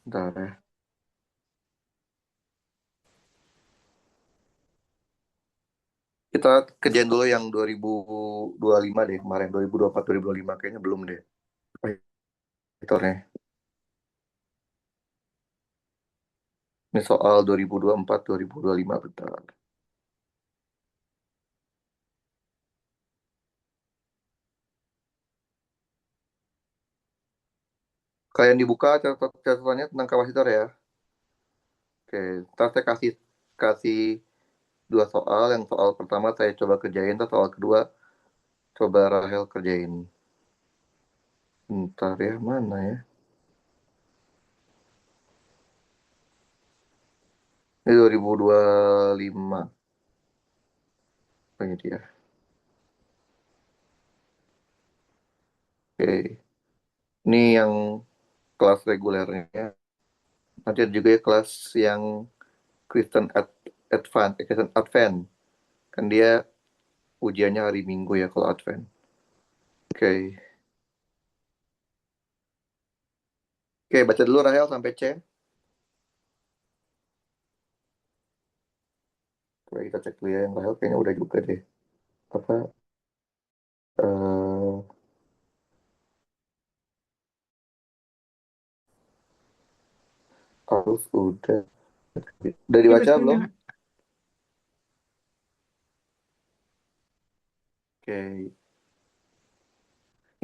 Bentar ya. Kita kerjain dulu yang 2025 deh kemarin, 2024, 2025 kayaknya belum deh. Editornya. Ini soal 2024, 2025 bentar. Kalian dibuka catatannya tentang kapasitor ya. Oke, ntar saya kasih dua soal. Yang soal pertama saya coba kerjain, ntar soal kedua coba Rahel kerjain. Bentar ya, mana ya? Ini 2025. Oh, ini dia. Oke, ini yang kelas regulernya. Nanti ada juga ya kelas yang Kristen Advance, Kristen Advance. Kan dia ujiannya hari Minggu ya kalau Advance. Oke. Oke, baca dulu Rahel sampai C. Coba kita cek dulu ya yang Rahel kayaknya udah juga deh. Apa? eh Harus udah. Udah Ya dibaca belum? betul. Oke.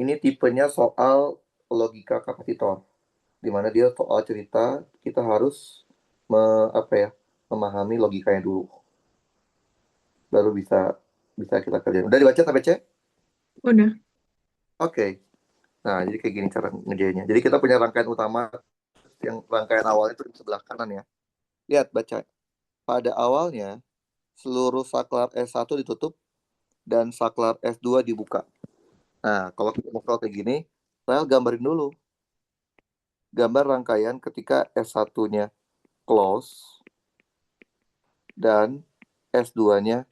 Ini tipenya soal logika kapasitor. Di mana dia soal cerita kita harus apa ya? Memahami logikanya dulu. Baru bisa bisa kita kerjain. Udah dibaca sampai C? Udah. Oke. Nah, jadi kayak gini cara ngerjainnya. Jadi kita punya rangkaian utama yang rangkaian awalnya itu di sebelah kanan ya. Lihat, baca. Pada awalnya, seluruh saklar S1 ditutup dan saklar S2 dibuka. Nah, kalau kita mau kayak gini, saya gambarin dulu. Gambar rangkaian ketika S1-nya close dan S2-nya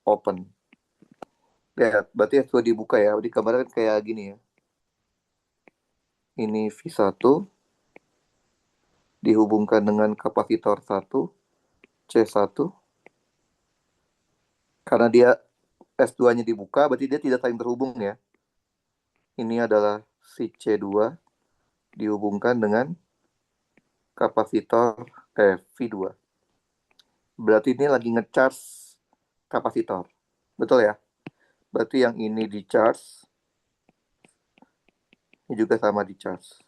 open. Lihat, berarti S2 dibuka ya. Di gambarnya kan kayak gini ya. Ini V1 dihubungkan dengan kapasitor 1, C1. Karena dia S2-nya dibuka, berarti dia tidak saling terhubung ya. Ini adalah si C2 dihubungkan dengan kapasitor V2. Berarti ini lagi ngecharge kapasitor. Betul ya? Berarti yang ini di charge, ini juga sama di charge.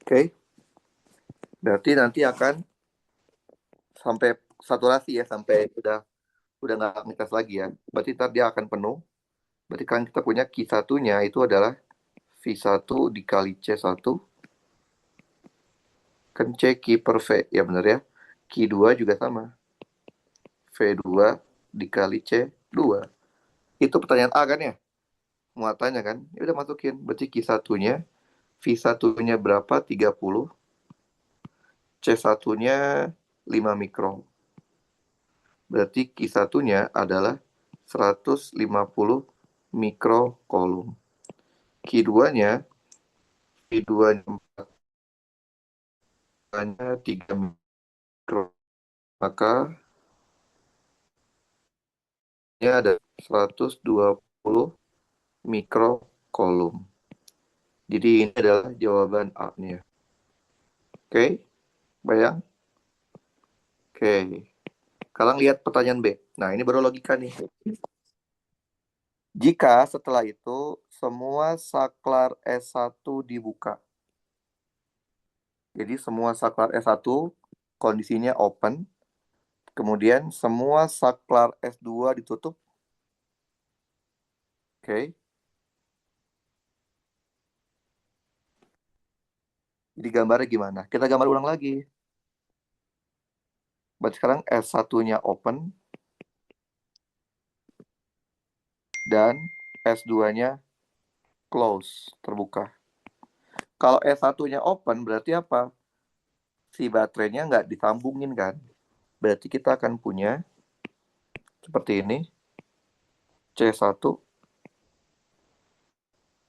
Oke? Berarti nanti akan sampai saturasi ya, sampai udah nggak ngecas lagi ya. Berarti ntar dia akan penuh. Berarti kan kita punya Q1-nya itu adalah V1 dikali C1, kan C Q per V, ya benar ya. Q2 juga sama, V2 dikali C2. Itu pertanyaan A kan ya? Muatannya kan? Ya udah masukin. Berarti Q1-nya, V1-nya berapa? 30, C1-nya 5 mikro. Berarti Q1-nya adalah 150 mikrokolom. Q2-nya, Q2-nya 3 mikro. Maka ini ada 120 mikrokolom. Jadi ini adalah jawaban A-nya. Oke, bayang? Oke. Sekarang lihat pertanyaan B. Nah, ini baru logika nih. Jika setelah itu semua saklar S1 dibuka. Jadi semua saklar S1 kondisinya open. Kemudian semua saklar S2 ditutup. Oke. Jadi gambarnya gimana? Kita gambar ulang lagi. Berarti sekarang S1-nya open dan S2-nya close, terbuka. Kalau S1-nya open berarti apa? Si baterainya nggak disambungin kan? Berarti kita akan punya seperti ini, C1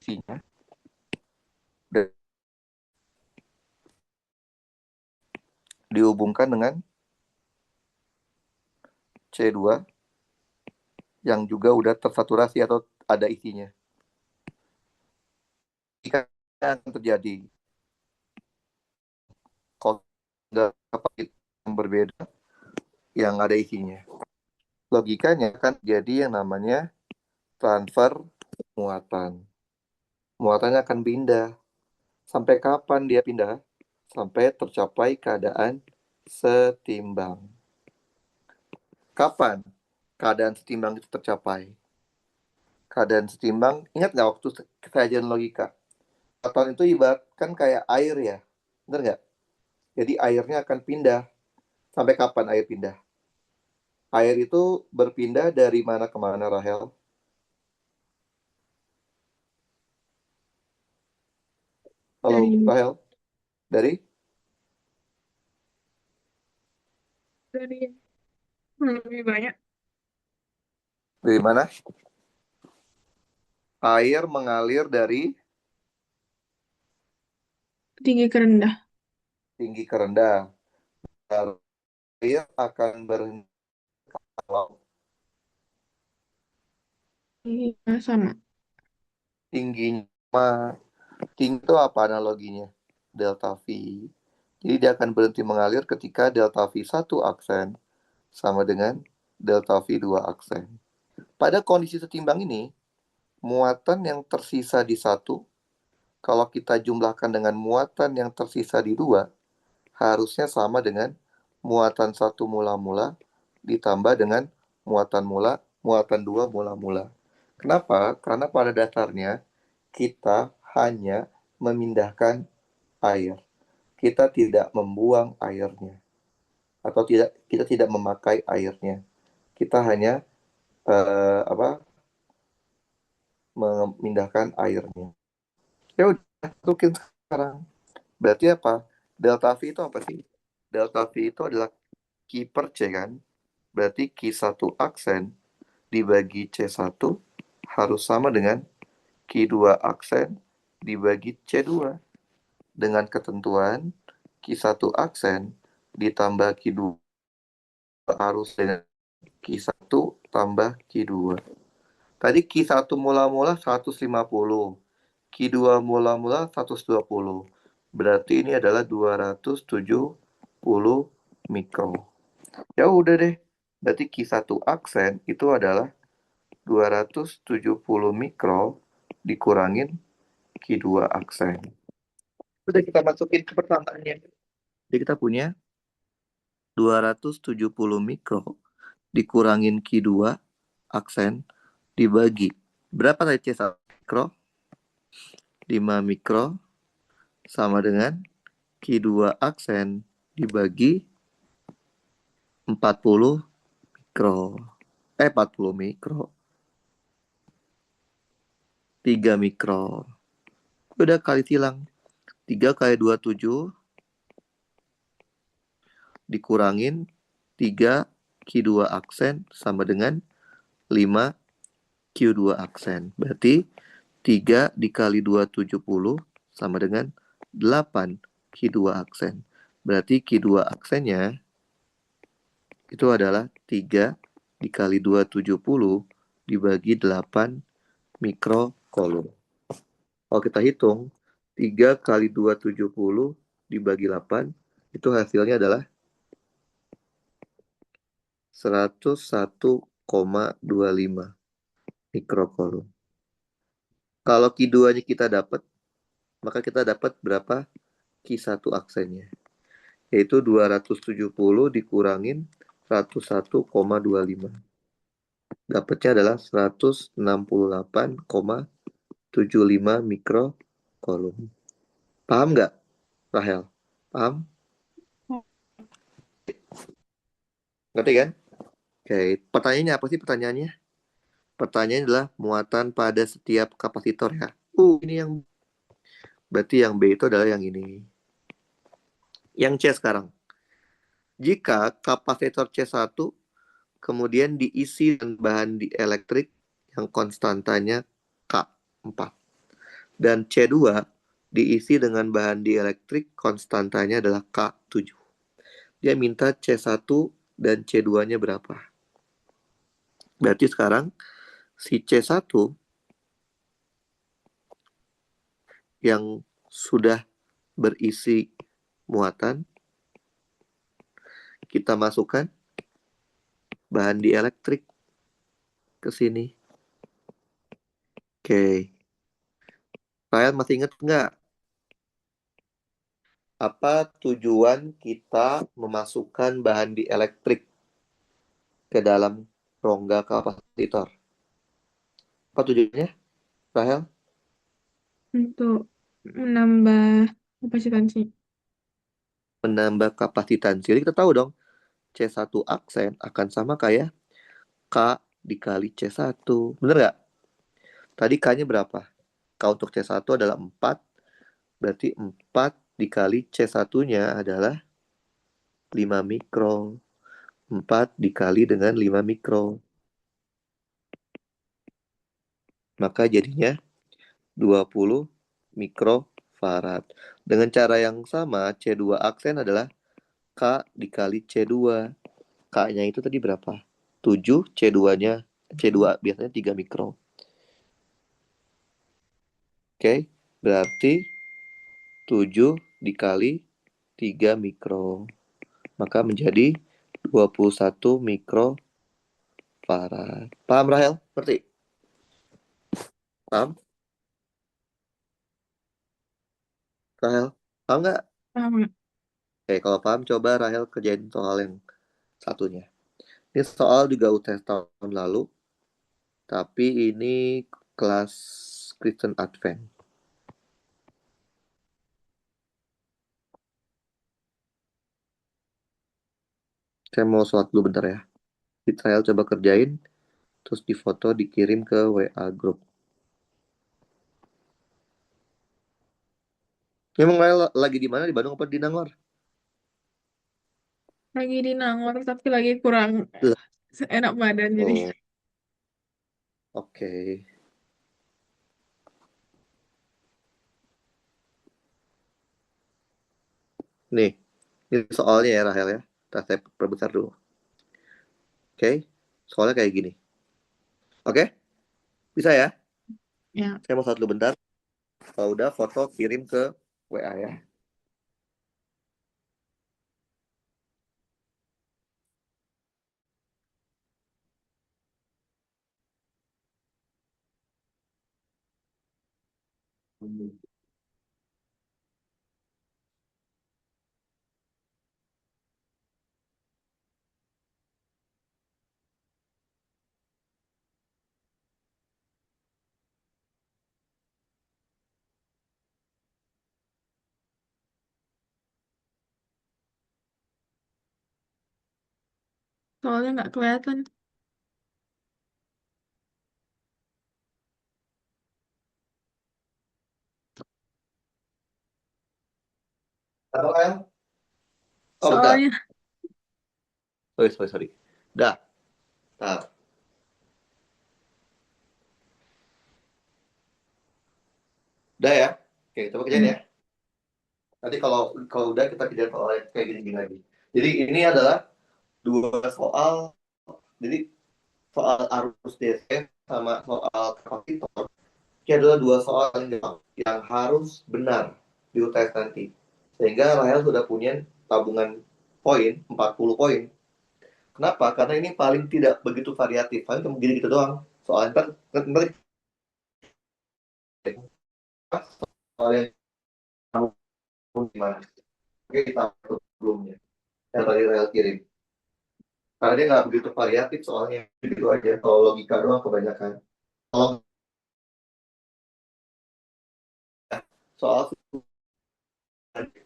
isinya, dihubungkan dengan C2 yang juga udah tersaturasi atau ada isinya. Jika yang terjadi kalau yang berbeda yang ada isinya, logikanya kan jadi yang namanya transfer muatan. Muatannya akan pindah. Sampai kapan dia pindah? Sampai tercapai keadaan setimbang. Kapan keadaan setimbang itu tercapai? Keadaan setimbang, ingat nggak waktu kajian logika? Muatan itu ibaratkan kayak air ya, benar nggak? Jadi airnya akan pindah. Sampai kapan air pindah? Air itu berpindah dari mana ke mana, Rahel? Halo, dari Rahel? Dari dari lebih banyak dari mana? Air mengalir dari tinggi ke rendah. tinggi ke rendah. Air akan berhenti kalau Iya, sama. tingginya. Tinggi itu apa analoginya? Delta V. Jadi dia akan berhenti mengalir ketika delta V 1 aksen sama dengan delta V 2 aksen. Pada kondisi setimbang ini, muatan yang tersisa di satu, kalau kita jumlahkan dengan muatan yang tersisa di dua, harusnya sama dengan muatan satu mula-mula ditambah dengan muatan dua mula-mula. Kenapa? Karena pada dasarnya kita hanya memindahkan air. Kita tidak membuang airnya atau kita tidak memakai airnya. Kita hanya memindahkan airnya. Ya udah, mungkin sekarang. Berarti apa? Delta V itu apa sih? Delta V itu adalah Q per C kan? Berarti Q1 aksen dibagi C1 harus sama dengan Q2 aksen dibagi C2. Dengan ketentuan Q1 aksen ditambah Q2 harus dengan Q1 tambah Q2. Tadi Q1 mula-mula 150, Q2 mula-mula 120. Berarti ini adalah 270 mikro. Ya udah deh. Berarti Q1 aksen itu adalah 270 mikro dikurangin Q2 aksen. Udah kita masukin ke pertanyaannya. Jadi kita punya 270 mikro dikurangin Q2 aksen dibagi berapa tadi C1 mikro? 5 mikro sama dengan Q2 aksen dibagi 40 mikro. 40 mikro. 3 mikro. Udah kali tilang. 3 kali 27 dikurangin 3 Q2 aksen sama dengan 5 Q2 aksen. Berarti 3 dikali 270 sama dengan 8 Q2 aksen. Berarti Q2 aksennya itu adalah 3 dikali 270 dibagi 8 mikrocoulomb. Kalau kita hitung, 3 kali 270 dibagi 8, itu hasilnya adalah 101,25 mikrocoulomb. Kalau Q2-nya kita dapat, maka kita dapat berapa Q1 aksennya? Yaitu 270 dikurangin 101,25. Dapatnya adalah 168,75 mikrocoulomb. Paham nggak, Rahel? Paham? Ngerti kan? Oke, pertanyaannya apa sih pertanyaannya? Pertanyaannya adalah muatan pada setiap kapasitor ya. Ini yang berarti yang B itu adalah yang ini. Yang C sekarang. Jika kapasitor C1 kemudian diisi dengan bahan dielektrik yang konstantanya K4 dan C2 diisi dengan bahan dielektrik konstantanya adalah K7. Dia minta C1 dan C2-nya berapa. Berarti sekarang si C1 yang sudah berisi muatan, kita masukkan bahan dielektrik ke sini. Oke. Kalian masih ingat nggak apa tujuan kita memasukkan bahan dielektrik ke dalam rongga kapasitor? Apa tujuannya, Rahel? Untuk menambah kapasitansi. Menambah kapasitansi. Jadi kita tahu dong, C1 aksen akan sama kayak K dikali C1. Bener nggak? Tadi K-nya berapa? K untuk C1 adalah 4. Berarti 4 dikali C1-nya adalah 5 mikro. 4 dikali dengan 5 mikro. Maka jadinya 20 mikrofarad. Dengan cara yang sama, C2 aksen adalah K dikali C2. K-nya itu tadi berapa? 7, C2-nya, C2 biasanya 3 mikro. Oke, berarti 7 dikali 3 mikro. Maka menjadi 21 mikrofarad. Paham, Rahel? Ngerti? Paham? Rahel? Paham nggak? Paham nggak? Oke, kalau paham, coba Rahel kerjain soal yang satunya. Ini soal juga UTS tahun lalu, tapi ini kelas Kristen Advent. Saya mau sholat dulu bentar ya. Rahel coba kerjain, terus difoto, dikirim ke WA group. Memang Rahel lagi di mana? Di Bandung apa di Nangor? Lagi di Nangor, tapi lagi kurang Lah. enak badan jadi. Oh, oke. Nih, ini soalnya ya Rahel ya. Ntar saya perbesar dulu. Oke, soalnya kayak gini. Oke, bisa ya? Ya, Saya mau sholat dulu bentar. Kalau udah foto kirim ke WA ya. soalnya nggak kelihatan. Apa Rahel? Oh bentar. Soalnya, Sorry. Dah. Nah, udah ya. Oke, coba kerjain ya. hmm, Nanti kalau kalau udah kita kerjain soal kayak gini-gini lagi. Jadi ini adalah dua soal. Jadi soal arus DC sama soal kapasitor. Ini adalah dua soal yang harus benar di UTS nanti. Sehingga Rahel sudah punya tabungan poin, 40 poin. Kenapa? Karena ini paling tidak begitu variatif. Paling cuma gini gitu doang. Soalnya ntar soal yang kamu gimana? Oke, kita sebelumnya. Yang tadi Rahel kirim. Karena dia nggak begitu variatif soalnya. Gitu aja. Kalau logika doang kebanyakan. Kalau soal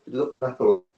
itu pernah perlu.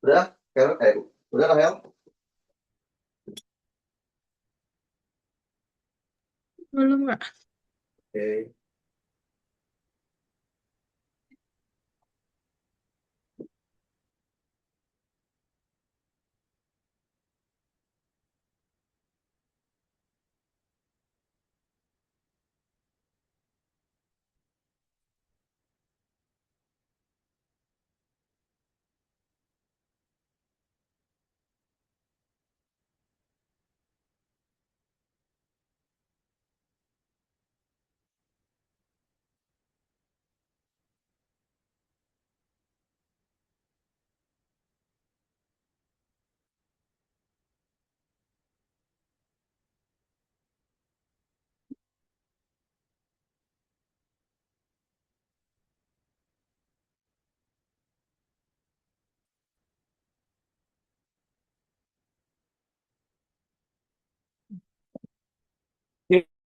Udah? Udah Rahel? Belum nggak? Oke.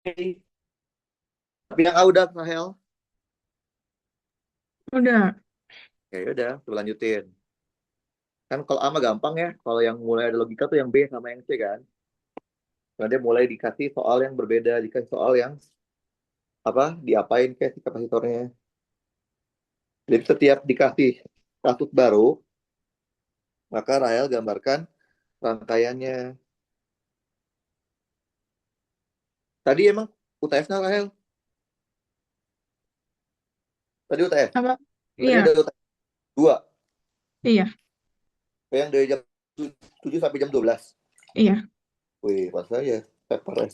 Oke. Tapi yang A udah Rahel. Udah. Oke, udah, coba lanjutin. Kan kalau A mah gampang ya. Kalau yang mulai ada logika tuh yang B sama yang C kan. Karena dia mulai dikasih soal yang berbeda, dikasih soal yang apa, diapain kayak si kapasitornya. Jadi setiap dikasih kasus baru, maka Rahel gambarkan rangkaiannya. Tadi emang UTS-nya Rahel? Tadi UTS? Apa? Tadi Iya, ada UTS 2. iya, Yang dari jam 7 sampai jam 12. iya. Wih, pas aja. Paper.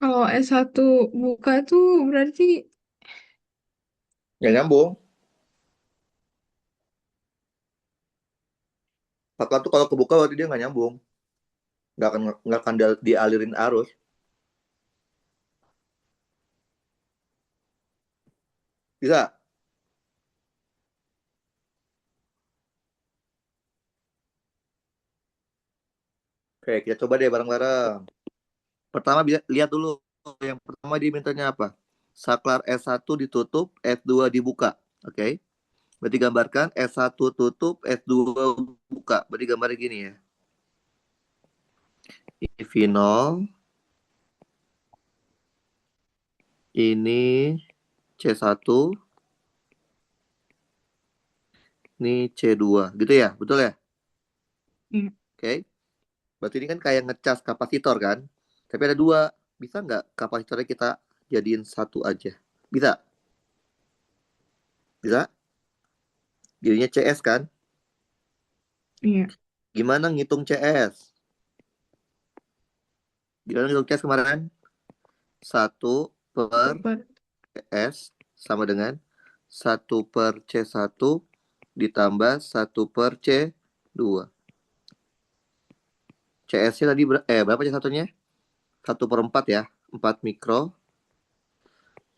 Kalau S1 buka itu berarti Nggak nyambung. Fakta tuh kalau kebuka berarti dia nggak nyambung. nggak akan dialirin arus. Bisa? Oke, kita coba deh bareng-bareng. Pertama lihat dulu. Yang pertama dimintanya apa? Saklar S1 ditutup, S2 dibuka. Oke. Berarti gambarkan S1 tutup, S2 buka. Berarti gambarnya gini ya. Ini V0, ini C1, ini C2. Gitu ya? Betul ya? Iya. Oke. Berarti ini kan kayak ngecas kapasitor kan? Tapi ada dua. Bisa nggak kapasitornya kita jadiin satu aja? Bisa? Bisa? Jadinya CS kan? Iya. Gimana ngitung CS? Gimana ngitung CS kemarin? 1 per Super. CS sama dengan 1 per C1 ditambah 1 per C2. CS-nya tadi berapa C1-nya? 1/4 ya. 4 mikro.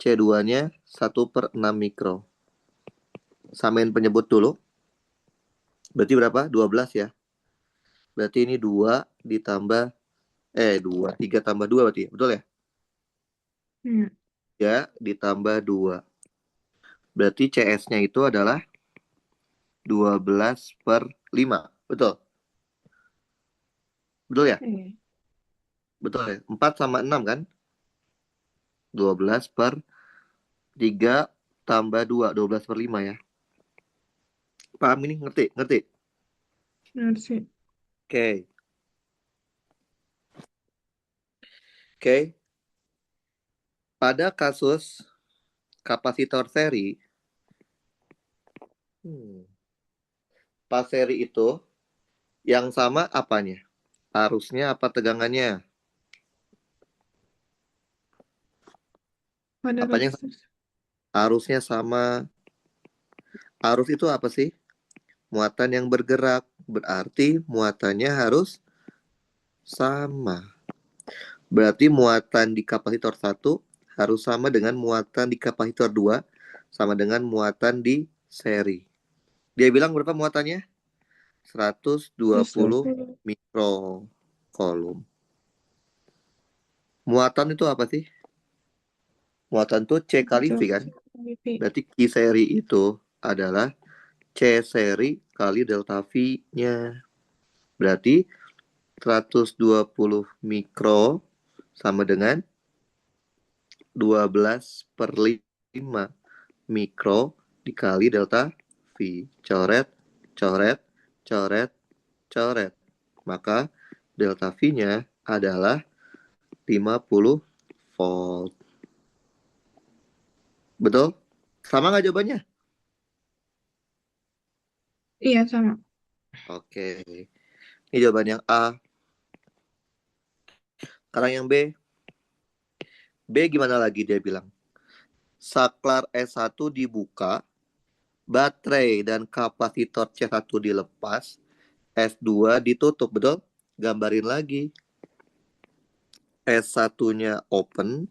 C2-nya 1/6 mikro. Samain penyebut dulu. Berarti berapa? 12 ya. Berarti ini 2 ditambah 2, 3 tambah 2 berarti. Betul ya? Iya. 3 ditambah 2. Berarti CS-nya itu adalah 12/5. Betul? Betul ya? Iya. Betul ya? 4 sama 6 kan? 12/3 tambah 2. 12/5 ya. Paham ini? Ngerti? Ngerti? Benar sih. Oke. Oke. Pada kasus kapasitor seri, pas seri itu yang sama apanya? Arusnya apa tegangannya? Pada Apanya yang kasus. arusnya sama? Arus itu apa sih? Muatan yang bergerak. Berarti muatannya harus sama. Berarti muatan di kapasitor 1 harus sama dengan muatan di kapasitor 2 sama dengan muatan di seri. Dia bilang berapa muatannya? 120 120. mikrokolom. Muatan itu apa sih? Muatan itu C kali V Itu. kan? MVP. Berarti Q seri itu adalah C seri kali delta V-nya. Berarti 120 mikro sama dengan 12/5 mikro dikali delta V. Coret, coret, coret, coret. Maka delta V-nya adalah 50 volt. Betul? Sama nggak jawabannya? Iya, sama. Oke. Ini jawaban yang A. Sekarang yang B. B gimana lagi dia bilang? Saklar S1 dibuka, baterai dan kapasitor C1 dilepas, S2 ditutup, betul? Gambarin lagi. S1-nya open,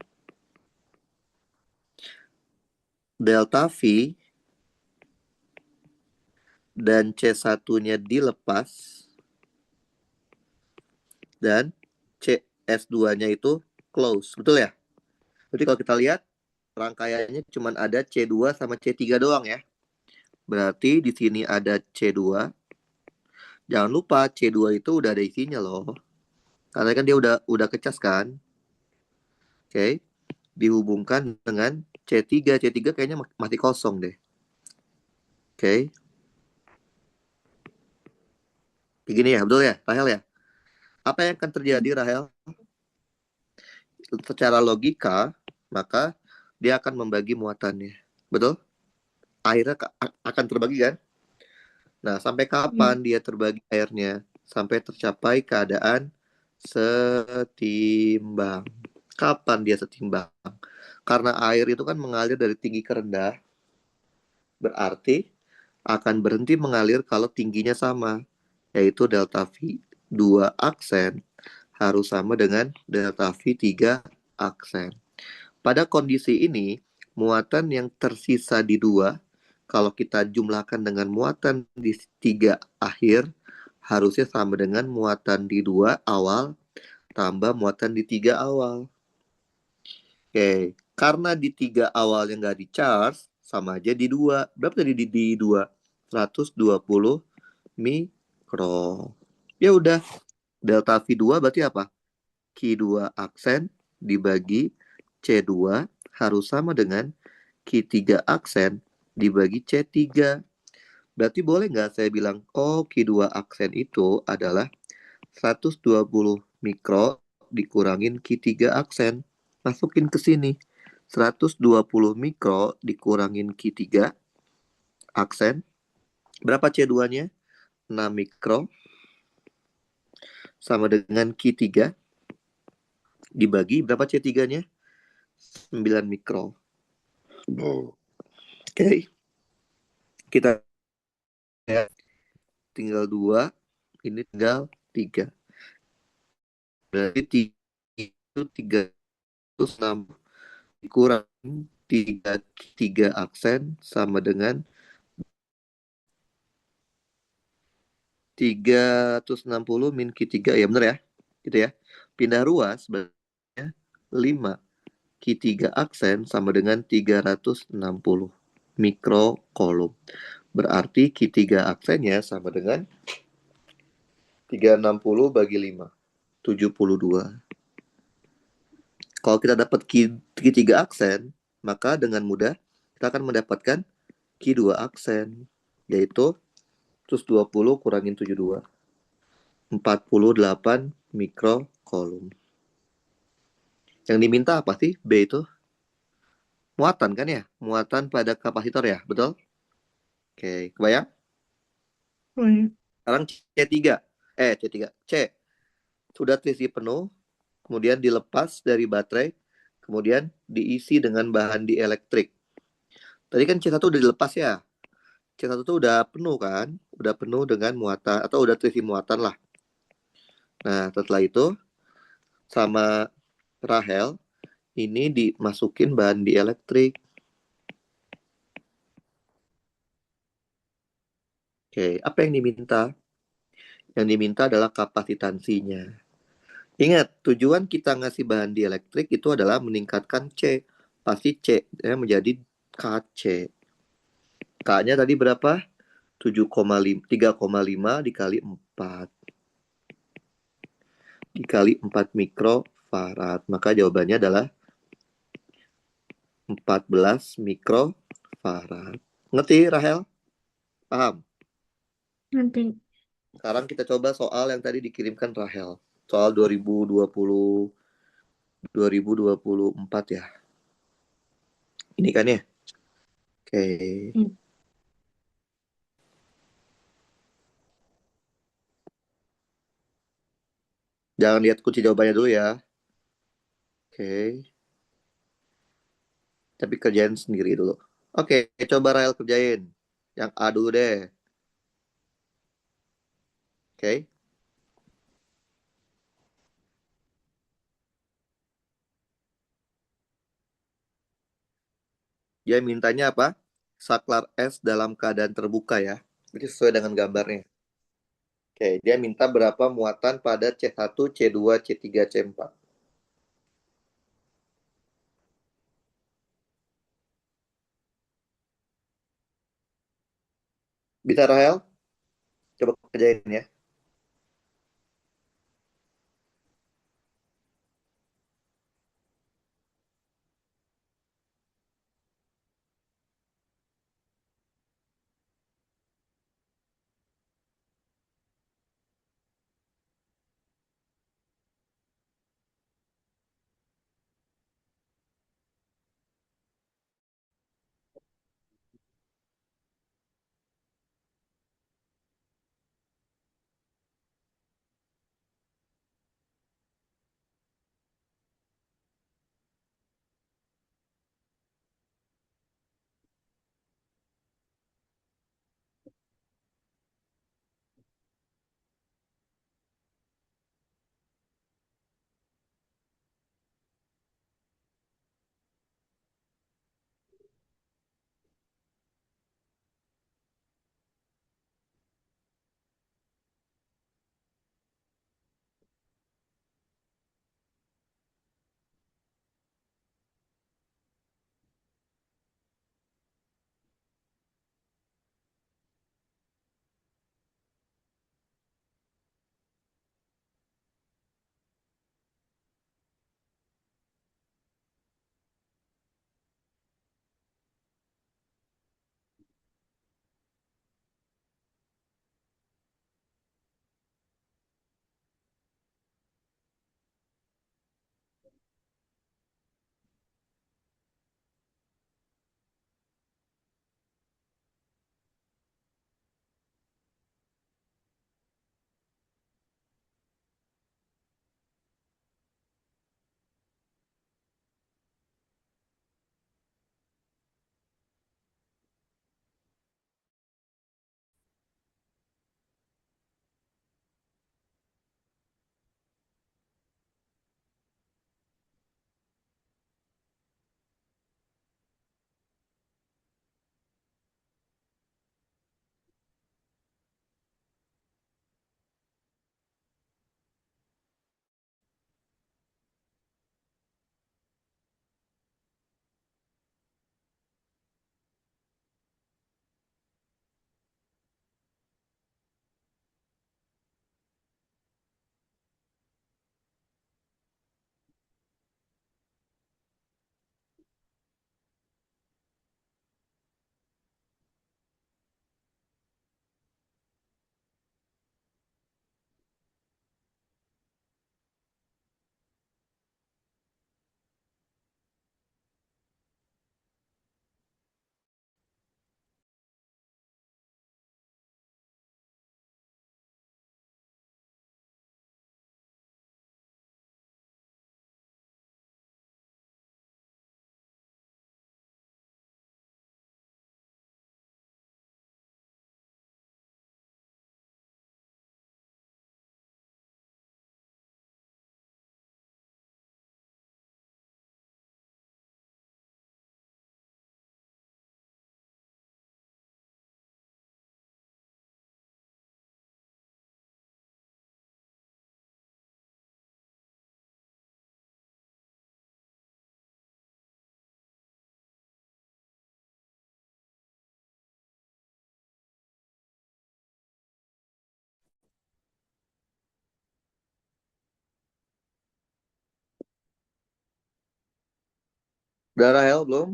delta V dan C1-nya dilepas, dan CS2-nya itu close. Betul ya? Jadi kalau kita lihat, rangkaiannya cuma ada C2 sama C3 doang ya. Berarti di sini ada C2. Jangan lupa C2 itu udah ada isinya loh. Karena kan dia udah kecas kan. Oke. Dihubungkan dengan C3. C3 kayaknya masih kosong deh. Oke. Kayak gini ya, betul ya, Rahel ya? Apa yang akan terjadi, Rahel? Secara logika, maka dia akan membagi muatannya. Betul? Airnya akan terbagi kan? Nah, sampai Iya. kapan dia terbagi airnya? Sampai tercapai keadaan setimbang. Kapan dia setimbang? Karena air itu kan mengalir dari tinggi ke rendah, berarti akan berhenti mengalir kalau tingginya sama, yaitu delta V. 2 aksen harus sama dengan delta V 3 aksen. Pada kondisi ini, muatan yang tersisa di 2, kalau kita jumlahkan dengan muatan di 3 akhir, harusnya sama dengan muatan di 2 awal tambah muatan di 3 awal. Oke, karena di 3 awal yang nggak di charge, sama aja di 2. Berapa tadi di 2? 120 mikro. Ya udah, delta V2 berarti apa? Q2 aksen dibagi C2 harus sama dengan Q3 aksen dibagi C3. Berarti boleh nggak saya bilang, oh Q2 aksen itu adalah 120 mikro dikurangin Q3 aksen. Masukin ke sini. 120 mikro dikurangin Q3 aksen. Berapa C2-nya? 6 mikro sama dengan Q3 dibagi berapa C3-nya? 9 mikro. Oke, kita tinggal 2, ini tinggal 3. Berarti itu 306 dikurang 3 aksen sama dengan 360 min Q3, ya benar ya? Gitu ya. Pindah ruas berarti 5 Q3 aksen sama dengan 360 mikrokolom. Berarti Q3 aksennya sama dengan 360 bagi 5, 72. Kalau kita dapat Q3 aksen, maka dengan mudah kita akan mendapatkan Q2 aksen, yaitu 120 kurangin 72. 48 mikrokolom. Yang diminta apa sih? B itu muatan kan ya? Muatan pada kapasitor ya, betul? Oke, kebayang? Boleh. Sekarang C3. C3. C. Sudah terisi penuh, kemudian dilepas dari baterai, kemudian diisi dengan bahan dielektrik. Tadi kan C1 udah dilepas ya. C1 tuh udah penuh kan? Udah penuh dengan muatan, atau udah terisi muatan lah. Nah, setelah itu sama Rahel ini dimasukin bahan dielektrik. Oke, apa yang diminta? Yang diminta adalah kapasitansinya. Ingat, tujuan kita ngasih bahan dielektrik itu adalah meningkatkan C. Pasti C ya, menjadi KC. K-nya tadi berapa? 7,5, 3,5 dikali 4. Dikali 4 mikrofarad. Maka jawabannya adalah 14 mikrofarad. Ngerti, Rahel? Paham? Nanti. Sekarang kita coba soal yang tadi dikirimkan Rahel. Soal 2024 ya. Ini kan ya? Oke. Hmm. Jangan lihat kunci jawabannya dulu ya. Oke. Tapi kerjain sendiri dulu. Oke, coba Rahel kerjain. Yang A dulu deh. Oke. Dia mintanya apa? Saklar S dalam keadaan terbuka ya. Jadi sesuai dengan gambarnya. Oke, dia minta berapa muatan pada C1, C2, C3, C4. Bisa Rahel? Coba kerjain ya. Udah Rahel belum?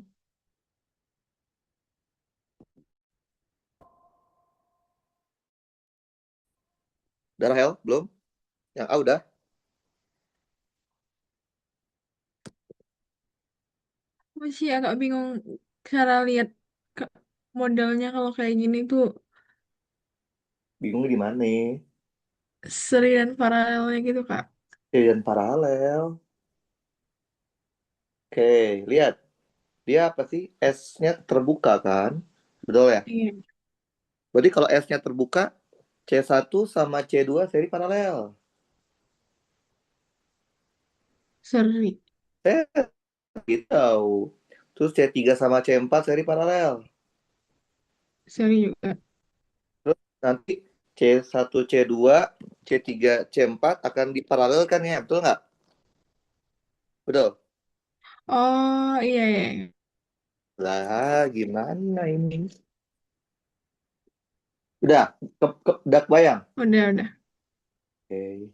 Udah Rahel belum? Yang A udah? Masih agak bingung cara lihat ke- modelnya kalau kayak gini tuh Bingung di mana? seri dan paralelnya gitu, Kak. Jadian paralel. Oke, lihat. Dia apa sih? S-nya terbuka kan? Betul ya? Iya, Berarti kalau S-nya terbuka, C1 sama C2 seri paralel. seri. Saya tahu. Terus C3 sama C4 seri paralel. Seri juga. Terus nanti C1, C2, C3, C4 akan diparalelkan ya, betul nggak? Betul. Oh, iya, iya, iya. Lah, gimana ini? Udah, udah kebayang? Udah. Oke.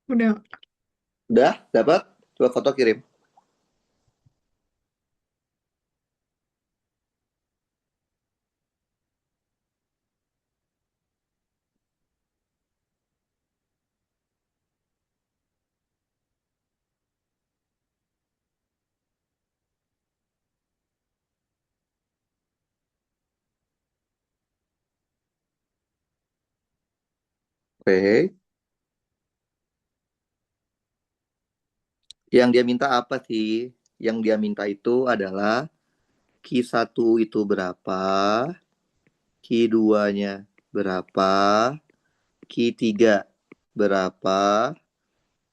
Udah. Udah, dapat? Coba foto kirim. Oke. Yang dia minta apa sih? Yang dia minta itu adalah Q1 itu berapa, Q2-nya berapa, Q3 berapa,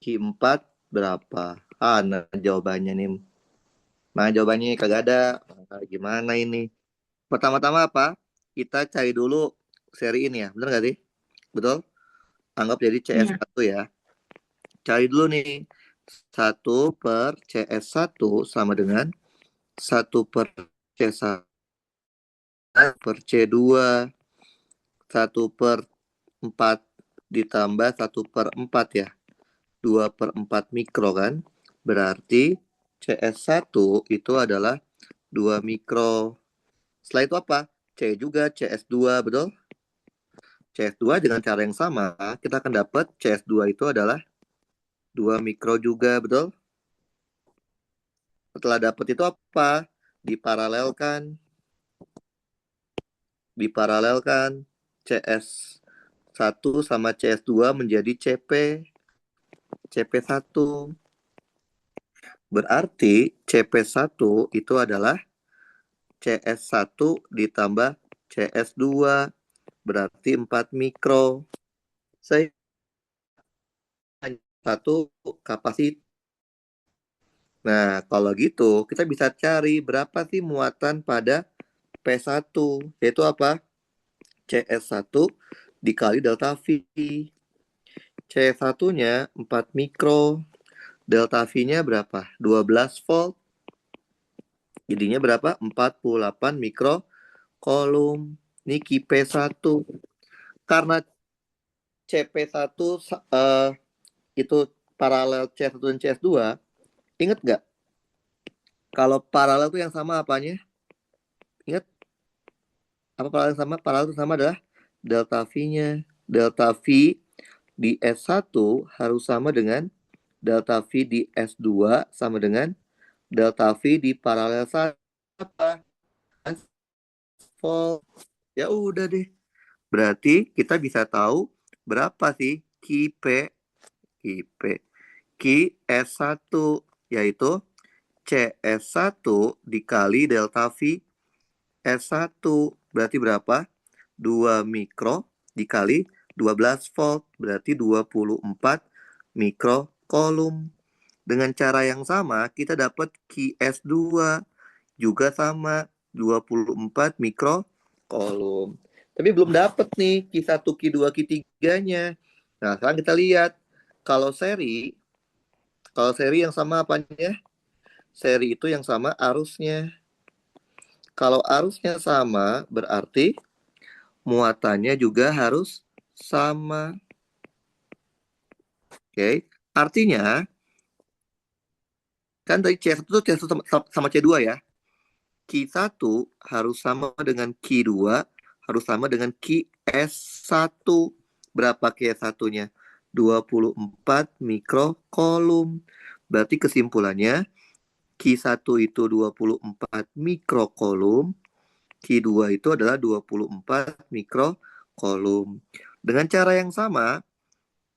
Q4 berapa. Nah jawabannya nih. Nah jawabannya kagak ada. Nah, gimana ini? Pertama-tama apa? Kita cari dulu seri ini ya. Bener gak sih? Betul? Anggap jadi Iya. CS1 ya. Cari dulu nih. 1/CS1 sama dengan 1/C1/C2. 1/4 ditambah 1/4 ya. 2/4 mikro kan. Berarti CS1 itu adalah 2 mikro. Setelah itu apa? C juga CS2, betul? CS2 dengan cara yang sama, kita akan dapat CS2 itu adalah 2 mikro juga, betul? Setelah dapat itu apa? Diparalelkan. Diparalelkan. CS1 sama CS2 menjadi CP1. Berarti CP1 itu adalah CS1 ditambah CS2. Berarti 4 mikro. Saya satu kapasitas. Nah, kalau gitu kita bisa cari berapa sih muatan pada P1, yaitu apa? CS1 dikali delta V. C1-nya 4 mikro. Delta V-nya berapa? 12 volt. Jadinya berapa? 48 mikro kolom. Ini P1. Karena CP1 itu paralel C1 dan CS2. Ingat nggak? Kalau paralel itu yang sama apanya? Ingat? Apa paralel yang sama? Paralel itu sama adalah delta V-nya. Delta V di S1 harus sama dengan delta V di S2 sama dengan delta V di paralel apa? Volt. Ya udah deh. Berarti kita bisa tahu berapa sih P S1 yaitu CS1 dikali delta V S1 berarti berapa? 2 mikro dikali 12 volt berarti 24 mikro kolom. Dengan cara yang sama kita dapat QS2 juga sama 24 mikro kolom. Tapi belum dapat nih Q1, Q2, Q3-nya. Nah, sekarang kita lihat kalau seri yang sama apanya? Seri itu yang sama arusnya. Kalau arusnya sama berarti muatannya juga harus sama. Oke, artinya kan dari C1 itu C1 sama C2 ya. Q1 harus sama dengan Q2 harus sama dengan QS1. Berapa QS1-nya? 24 mikrokolom. Berarti kesimpulannya Q1 itu 24 mikrokolom, Q2 itu adalah 24 mikrokolom. Dengan cara yang sama,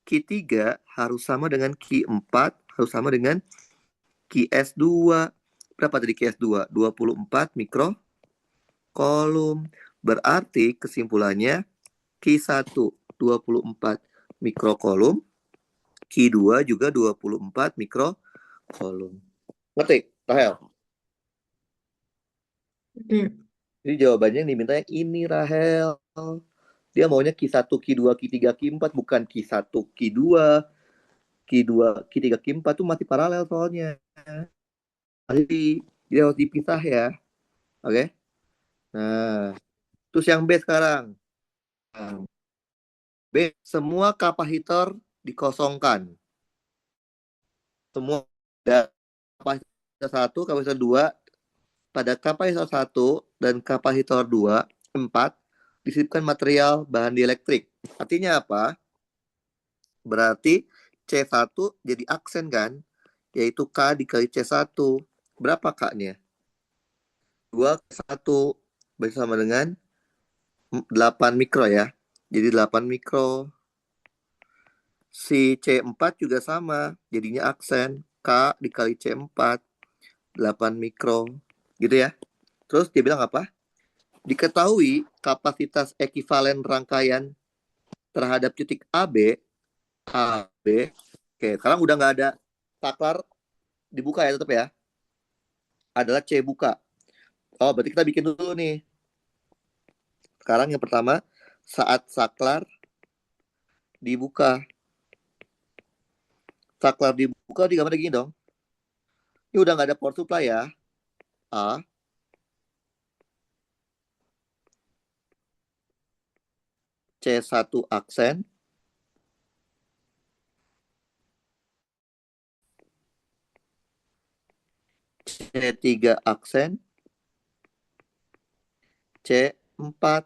Q3 harus sama dengan Q4, harus sama dengan QS2. Berapa tadi QS2? 24 mikrokolom. Berarti kesimpulannya Q1 24 mikrokolom, Q2 juga 24 mikrokolom. Ngerti, Rahel? Oke. Jadi jawabannya yang dimintanya ini, Rahel. Dia maunya Q1, Q2, Q3, Q4, bukan Q1, Q2, Q2, Q3, Q4 tuh masih paralel soalnya. Jadi dia harus dipisah ya. Oke. Nah, terus yang B sekarang. Nah, B, semua kapasitor dikosongkan. Semua ada kapasitor 1, kapasitor 2, pada kapasitor 1 dan kapasitor 2, 4, disisipkan material bahan dielektrik. Artinya apa? Berarti C1 jadi aksen kan? Yaitu K dikali C1. Berapa K-nya? 2 ke 1 bersama dengan 8 mikro ya. Jadi 8 mikro. Si C4 juga sama. Jadinya aksen K dikali C4. 8 mikro. Gitu ya. Terus dia bilang apa? Diketahui kapasitas ekivalen rangkaian terhadap titik AB. Oke, sekarang udah nggak ada saklar dibuka ya tetap ya. Adalah C buka. Oh, berarti kita bikin dulu nih. Sekarang yang pertama, saat saklar dibuka. Saklar dibuka di gambar gini dong. Ini udah nggak ada power supply ya. A. C1 aksen. C3 aksen. C4.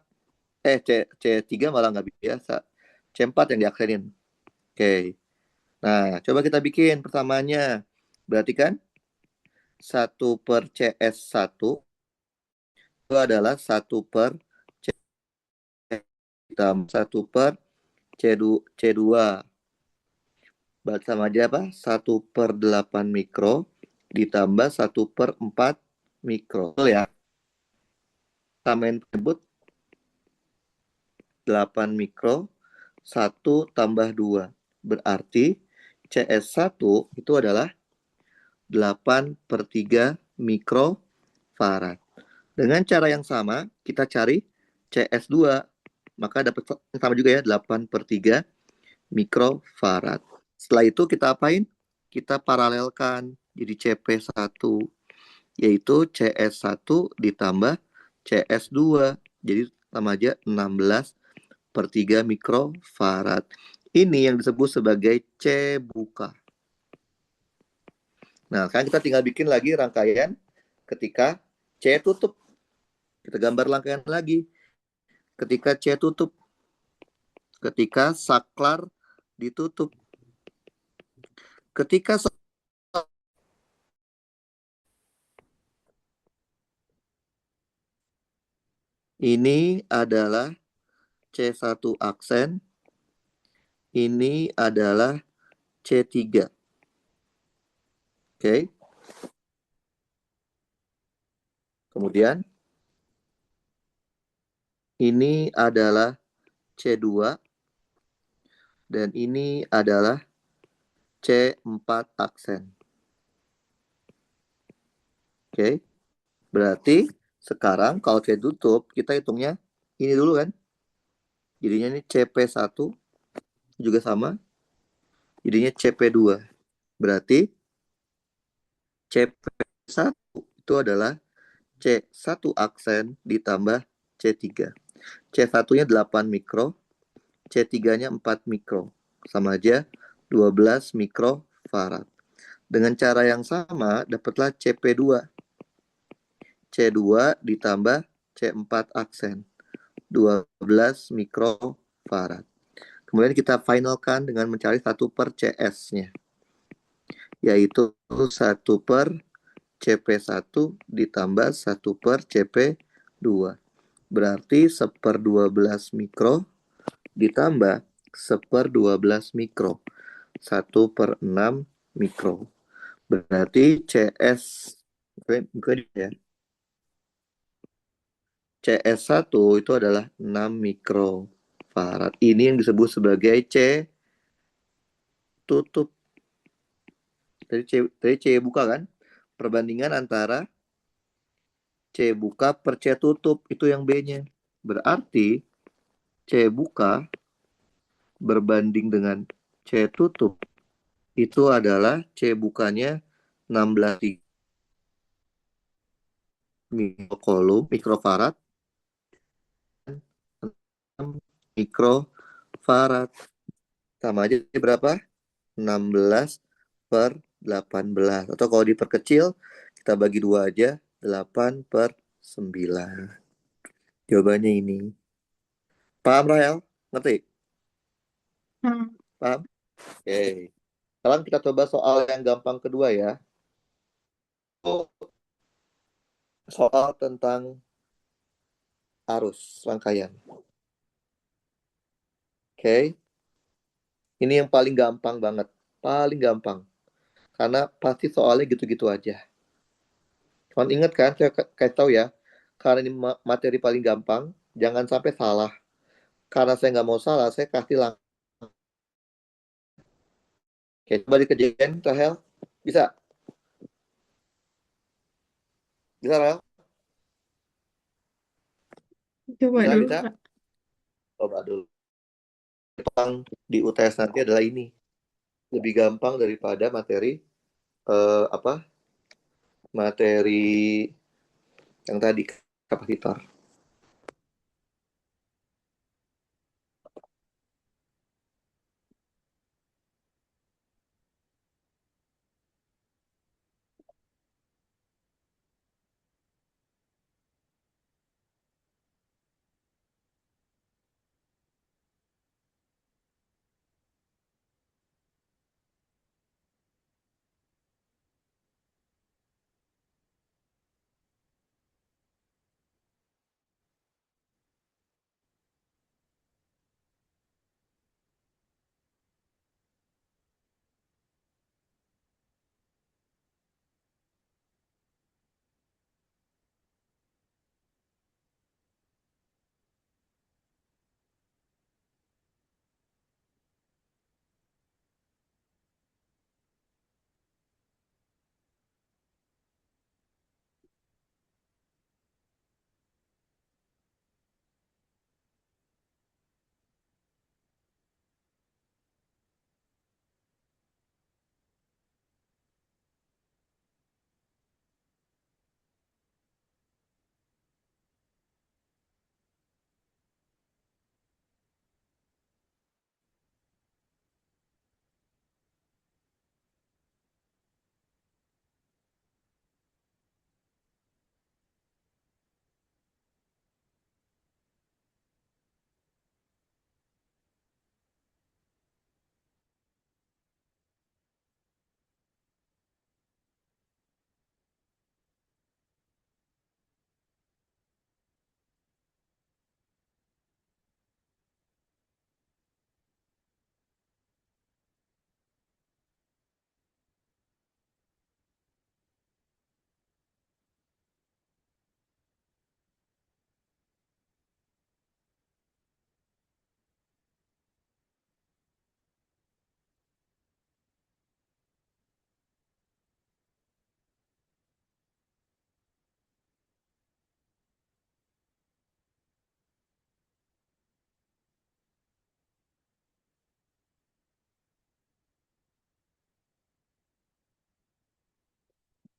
C3 malah nggak biasa. C4 yang diaksenin. Oke. Nah, coba kita bikin pertamanya. Berarti kan 1 per CS1 itu adalah 1 per C ditambah 1 per C2. Berarti sama aja apa? 1 per 8 mikro ditambah 1 per 4 mikro. Betul ya? Samain tersebut 8 mikro 1 tambah 2. Berarti CS1 itu adalah 8 per 3 mikrofarad. Dengan cara yang sama, kita cari CS2. maka dapat sama juga ya, 8/3 mikrofarad. Setelah itu kita apain? Kita paralelkan jadi CP1, yaitu CS1 ditambah CS2. Jadi sama aja 16/3 mikrofarad. Ini yang disebut sebagai C buka. Nah, kan kita tinggal bikin lagi rangkaian ketika C tutup. Kita gambar rangkaian lagi. Ketika C tutup. Ketika saklar ditutup. Ketika ini adalah C1 aksen, ini adalah C3. Oke. Kemudian ini adalah C2 dan ini adalah C4 aksen. Oke. Berarti sekarang kalau C tutup, kita hitungnya ini dulu kan. Jadinya ini CP1 juga sama. Jadinya CP2. Berarti CP1 itu adalah C1 aksen ditambah C3. C1-nya 8 mikro, C3-nya 4 mikro. Sama aja 12 mikrofarad. Dengan cara yang sama, dapatlah CP2. C2 ditambah C4 aksen. 12 mikrofarad. Kemudian kita finalkan dengan mencari 1/CS-nya. Yaitu 1/CP1 ditambah 1/CP2. Berarti 1/12 mikro ditambah 1/12 mikro. 1/6 mikro. Berarti CS ya. CS1 itu adalah 6 mikrofarad. Ini yang disebut sebagai C tutup. Tadi C buka kan? Perbandingan antara C buka per C tutup. Itu yang B-nya. Berarti C buka berbanding dengan C tutup. Itu adalah C bukanya 16 mikrofarad. Mikrofarad. Sama aja berapa? 16/18. Atau kalau diperkecil, kita bagi 2 aja. 8/9. Jawabannya ini. Paham, Rahel? Ngerti? Hmm. Paham? Oke. Sekarang kita coba soal yang gampang kedua ya. Soal tentang arus rangkaian. Oke. Ini yang paling gampang banget. Paling gampang. Karena pasti soalnya gitu-gitu aja. Cuman ingat kan, saya kasih tahu ya. Karena ini materi paling gampang, jangan sampai salah. Karena saya nggak mau salah, saya kasih langsung. Oke, coba dikerjain, Rahel. Bisa? Bisa, Rahel? Coba Bisa, dulu, bisa? Kak. Coba dulu. Gampang di UTS nanti adalah ini. Lebih gampang daripada materi apa? Materi yang tadi kapasitor.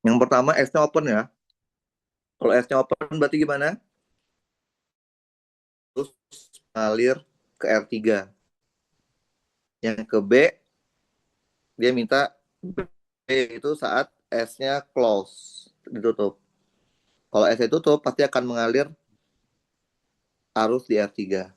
Yang pertama S-nya open ya. Kalau S-nya open berarti gimana? Terus ngalir ke R3. Yang ke B, dia minta B itu saat S-nya close, ditutup. Kalau S-nya tutup, pasti akan mengalir arus di R3.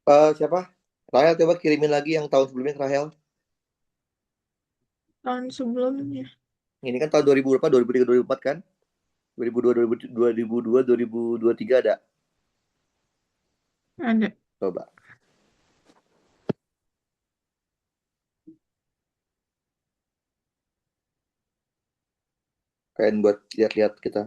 Siapa? Rahel, coba kirimin lagi yang tahun sebelumnya ke Rahel. Tahun sebelumnya Ini kan tahun 2000 berapa? 2003, 2004 kan? 2002, 2002, 2023 ada. ada. Coba. Kalian buat lihat-lihat kita.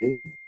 Oke.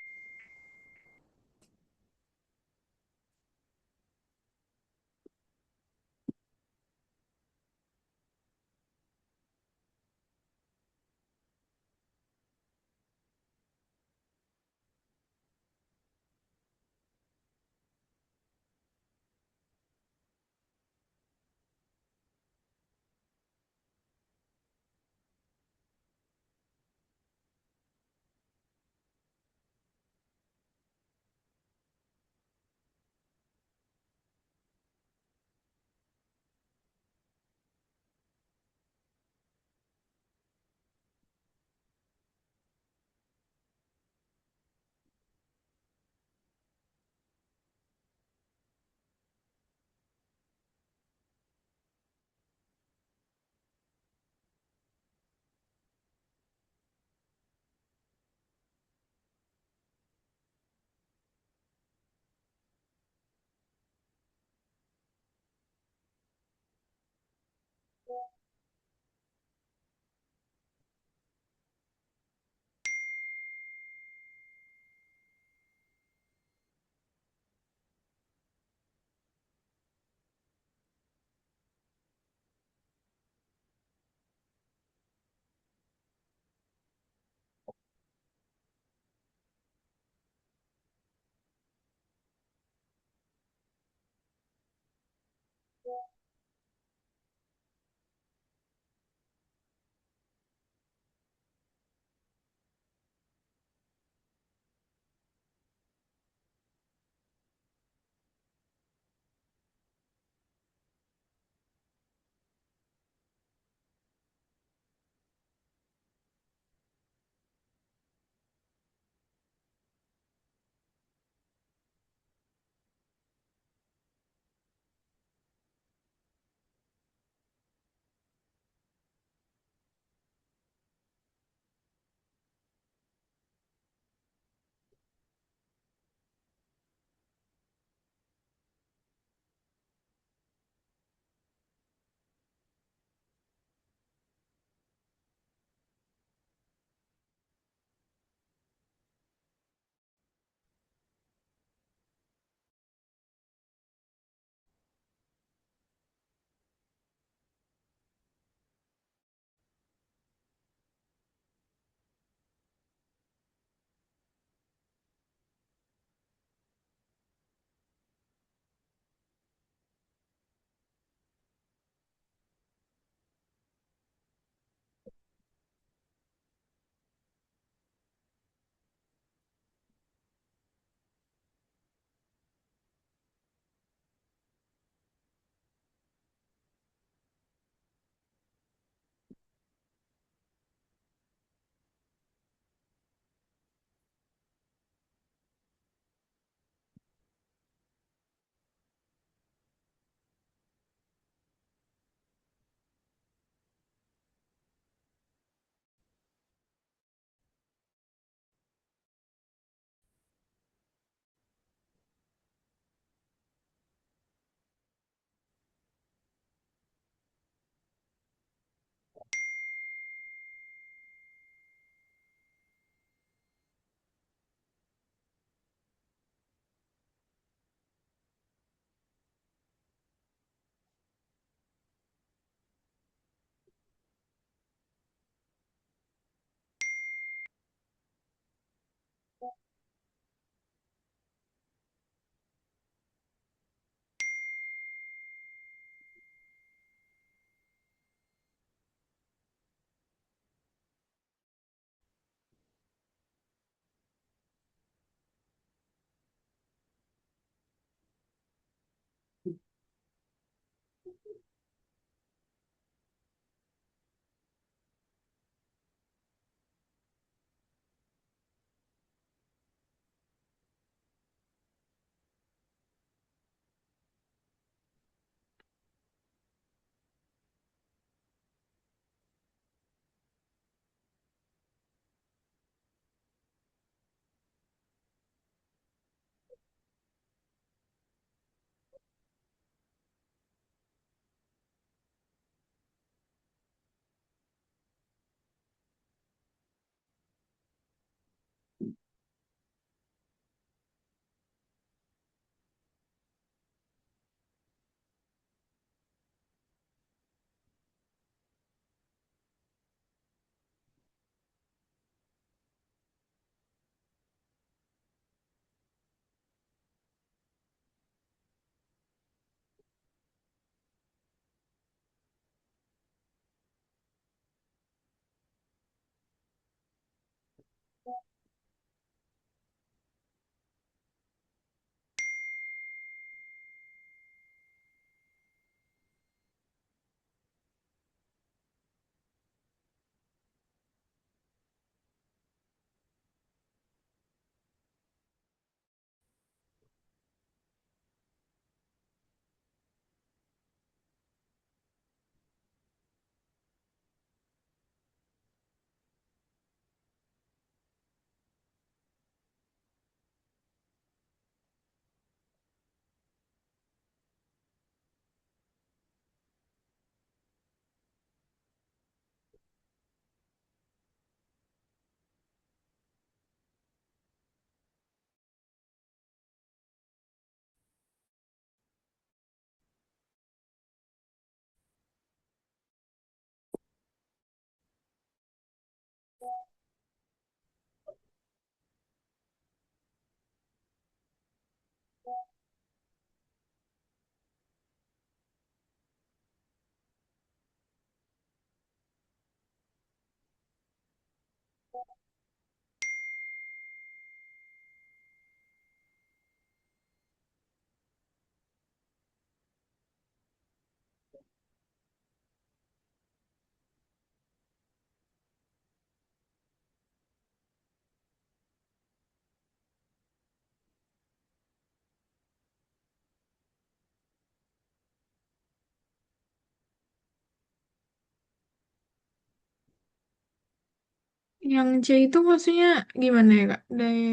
Yang C itu maksudnya gimana ya, Kak? Daya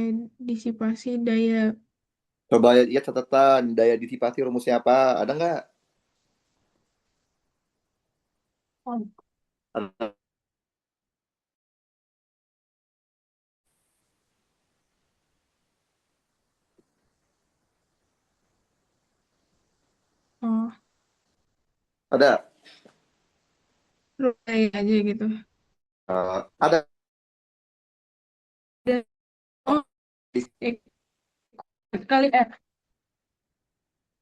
disipasi, daya... Coba lihat catatan daya disipasi rumusnya apa? Ada nggak? Oh, Ada. oh, Ada. daya aja gitu. Ada. Dan, oh, E kali R.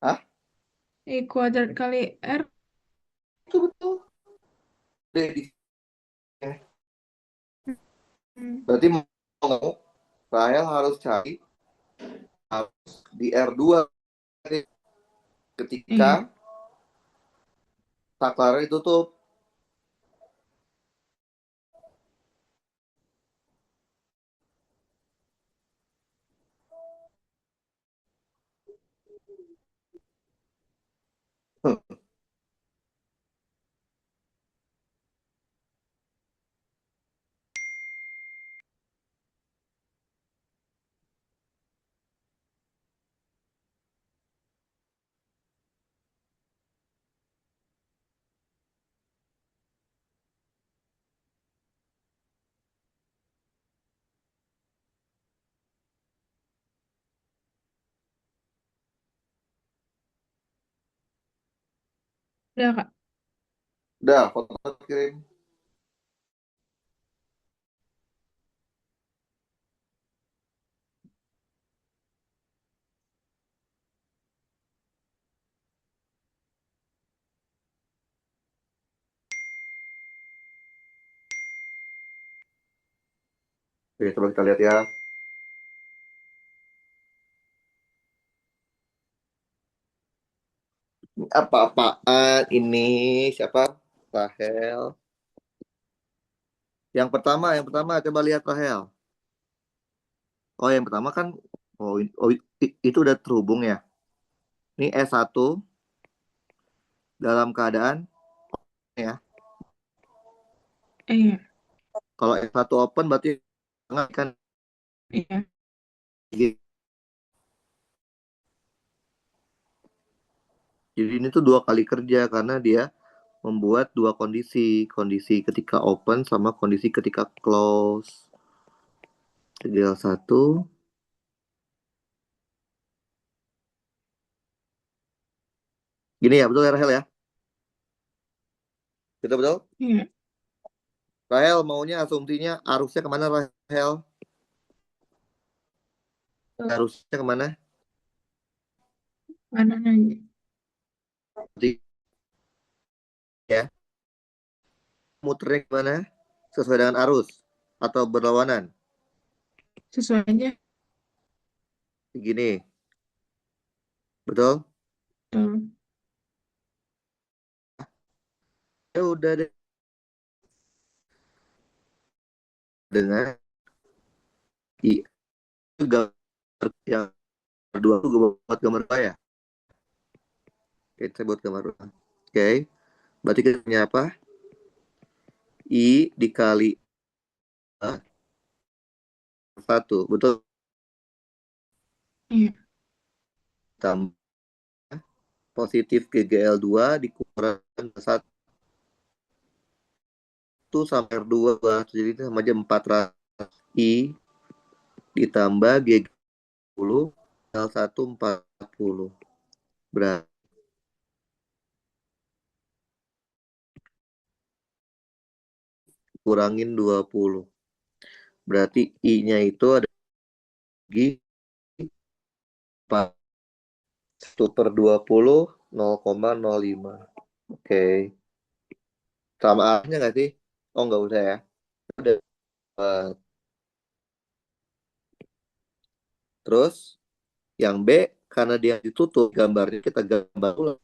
Hah? E kuadrat kali R. Betul betul. Daya dis- Hmm. Berarti mau nggak mau, Rahel harus cari harus di R2 ketika Iya. saklarnya ditutup. Udah, Kak. Udah, foto kirim. Oke, coba kita lihat ya. Apa-apaan ini? Siapa? Rahel. Yang pertama coba lihat Rahel. Oh, yang pertama kan itu udah terhubung ya. Ini S1 dalam keadaan ya. Iya. Kalau S1 open berarti kan Iya. jadi ini tuh dua kali kerja karena dia membuat dua kondisi, kondisi ketika open sama kondisi ketika close. Tinggal satu. Gini ya, betul ya Rahel ya? Betul betul. Iya. Rahel maunya asumsinya arusnya kemana Rahel? Arusnya kemana? Kanan aja. Berarti ya, muternya kemana? Sesuai dengan arus atau berlawanan? Sesuai aja. Gini, betul? Tuh. Ya udah deh dengan i gambar yang kedua tuh gue buat gambar apa ya? Oke, saya buat gambar. Oke, berarti kita punya apa? I dikali satu, betul? Iya. Tambah positif GGL2 dikurangkan satu sampai R2, jadi itu sama aja 400 I ditambah G10 L1 40 berarti kurangin 20, berarti I-nya itu ada lagi 1/20 0,05. Oke, sama arahnya nggak sih? Oh nggak usah ya, udah Terus yang B, karena dia ditutup gambarnya, kita gambar ulang.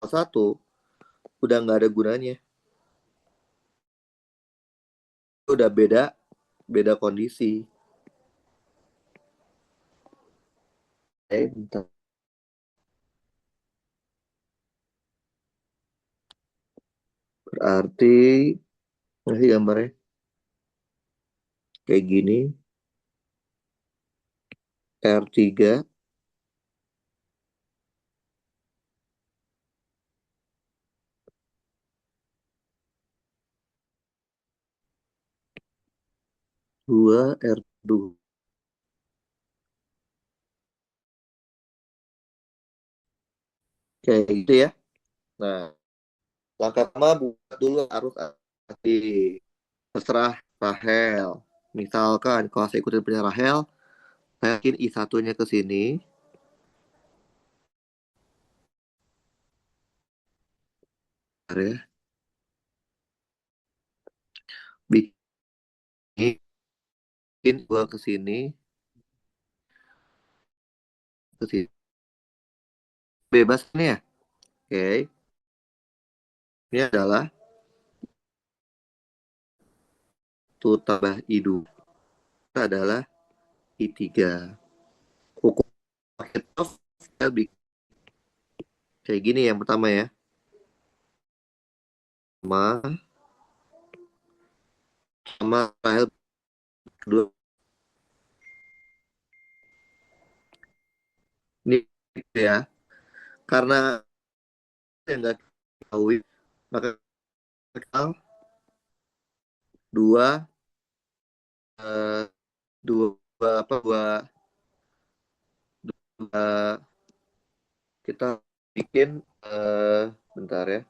Yang satu udah nggak ada gunanya. Udah beda kondisi. Bentar. Berarti ngasih gambarnya kayak gini. R3 2 R2 kayak gitu ya. Nah, langkah pertama buat dulu arus asli. Terserah Rahel. Misalkan kalau saya ikutin punya Rahel, saya yakin I1-nya ke sini. Bentar ya. Bikin gua ke sini, ke sini. Bebas nih ya. Oke. Ini adalah tu tambah I2. Itu adalah I3. Hukum Kirchhoff kayak gini yang pertama ya. Sama sama Rahel kedua. Ini ya. Karena yang nggak ketahui, maka kita dua eh, dua apa dua, dua kita bikin bentar ya,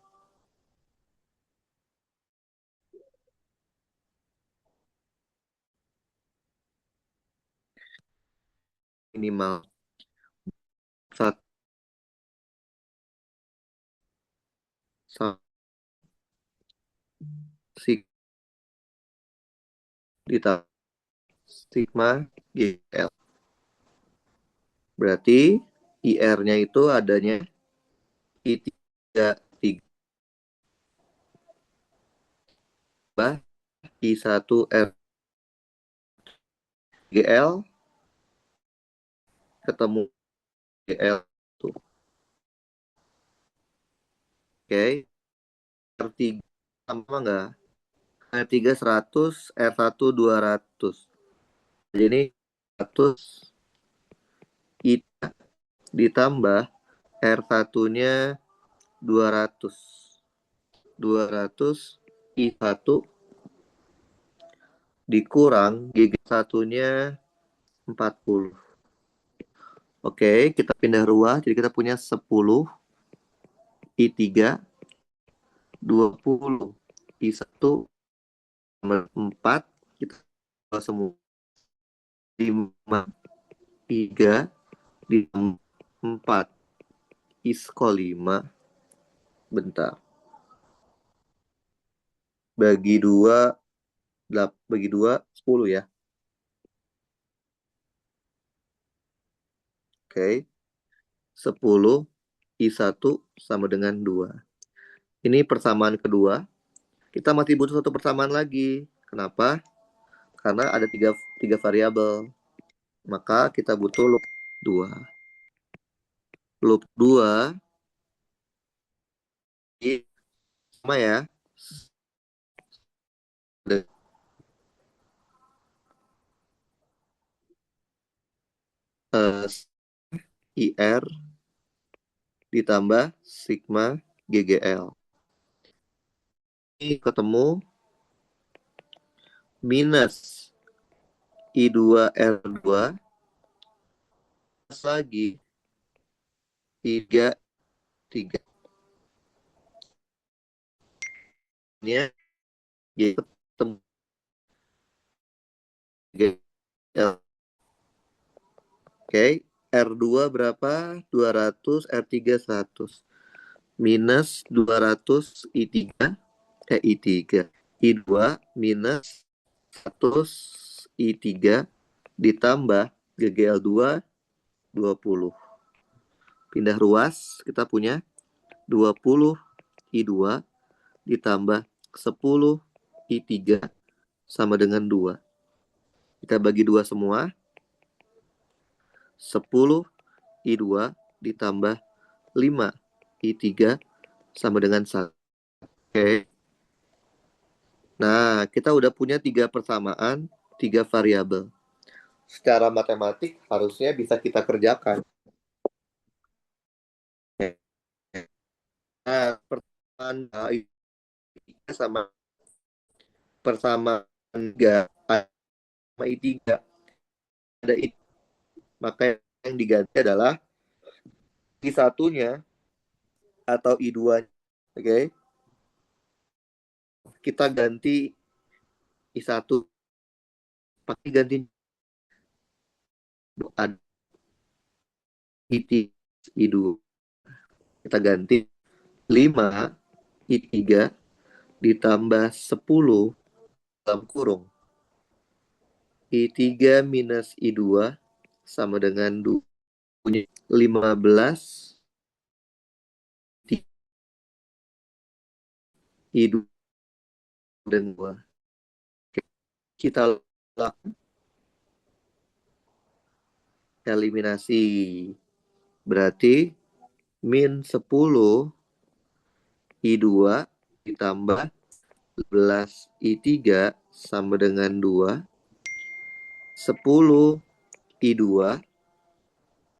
minimal satu ditambah sigma GL. Berarti IR-nya itu adanya I3 3 I1 R GL ketemu GL tuh. Oke, R3 sama enggak? R3 100, R1 200. Jadi ini 100 I ditambah R1-nya 200. 200 I1 dikurang GG1-nya 40. Oke, kita pindah ruang. Jadi kita punya 10 I3 20 I1 4, kita semua 5 3 di 4 isko 5. Bentar, bagi 2 bagi 2 10 ya. Oke, 10 I1 sama dengan 2. Ini persamaan kedua. Kita masih butuh satu persamaan lagi. Kenapa? Karena ada tiga variabel. Maka kita butuh loop 2. Loop 2 sama ya. IR ditambah sigma GGL. Ini ketemu minus I2R2 plus lagi I3 3. Ini ya ketemu GGL. Oke, R2 berapa? 200, R3 100. Minus 200 I3 I3. I2 minus 100 I3 ditambah GGL2 20. Pindah ruas, kita punya 20 I2 ditambah 10 I3 sama dengan 2. Kita bagi 2 semua. 10 I2 ditambah 5 I3 sama dengan 1. Oke. Nah, kita udah punya 3 persamaan, 3 variabel. Secara matematik harusnya bisa kita kerjakan. Nah, persamaan I3 sama persamaan 3 sama I3 ada I, maka yang diganti adalah I1-nya atau I2-nya. Oke. Kita ganti I1 pakai ganti ada I3 I2. Kita ganti 5 I3 ditambah 10 dalam kurung I3 minus I2 sama dengan 2. 15 I2 dan 2. Kita lakukan eliminasi. Berarti min 10 I2 ditambah 11 I3 sama dengan 2. 10 I2